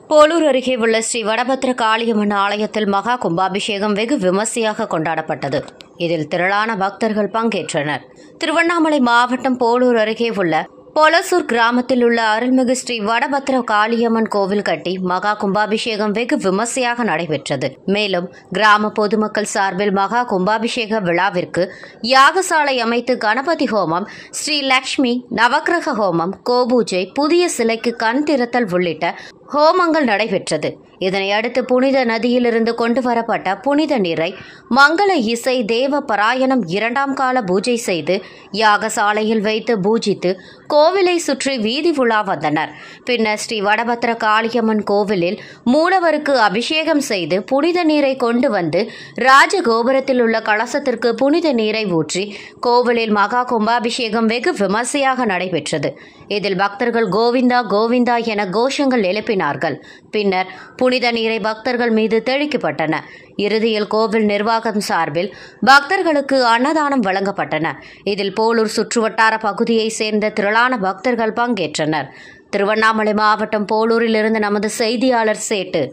போலூர் அருகே உள்ள ஸ்ரீ வடபத்திர காளியம்மன் ஆலயத்தில் மகா கும்பாபிஷேகம் வெகு விமர்சையாக கொண்டாடப்பட்டது. இதில் திரளான பக்தர்கள் பங்கேற்றனர். திருவண்ணாமலை மாவட்டம் போலூர் அருகே உள்ள பொலசூர் கிராமத்தில் உள்ள அருள்மிகு ஸ்ரீ வடபத்திர காளியம்மன் கோவில் கட்டி மகா கும்பாபிஷேகம் வெகு விமர்சையாக நடைபெற்றது. மேலும் கிராம பொதுமக்கள் சார்பில் மகா கும்பாபிஷேக விழாவிற்கு யாகசாலை அமைத்து கணபதி ஹோமம், ஸ்ரீ லட்சுமி நவக்கிரக ஹோமம், கோபூஜை, புதிய சிலைக்கு கண் திறத்தல் உள்ளிட்ட ஹோமங்கள் நடைபெற்றது. இதனையடுத்து புனித நதியிலிருந்து கொண்டு வரப்பட்ட புனித நீரை மங்கள இசை தேவ பராயணம் 2ஆம் கால பூஜை செய்து யாகசாலையில் வைத்து பூஜித்து கோவிலை சுற்றி வீதி உலா வந்தனர். பின்னர் ஸ்ரீ வடபத்திர காளியம்மன் கோவிலில் மூலவருக்கு அபிஷேகம் செய்து புனித நீரை கொண்டு வந்து ராஜகோபுரத்தில் உள்ள கலசத்திற்கு புனித நீரை ஊற்றி கோவிலில் மகா கும்பாபிஷேகம் வெகு விமர்சையாக நடைபெற்றது. இதில் பக்தர்கள் கோவிந்தா கோவிந்தா என கோஷங்கள் எழுப்பினார்கள். பின்னர் புனித நீரை பக்தர்கள் மீது தெளிக்கப்பட்டன. இறுதியில் கோவில் நிர்வாகம் சார்பில் பக்தர்களுக்கு அன்னதானம் வழங்கப்பட்டன. இதில் போலூர் சுற்றுவட்டார பகுதியை சேர்ந்த திரளான பக்தர்கள் பங்கேற்றனர். திருவண்ணாமலை மாவட்டம் போலூரிலிருந்து நமது செய்தியாளர் சேட்டு.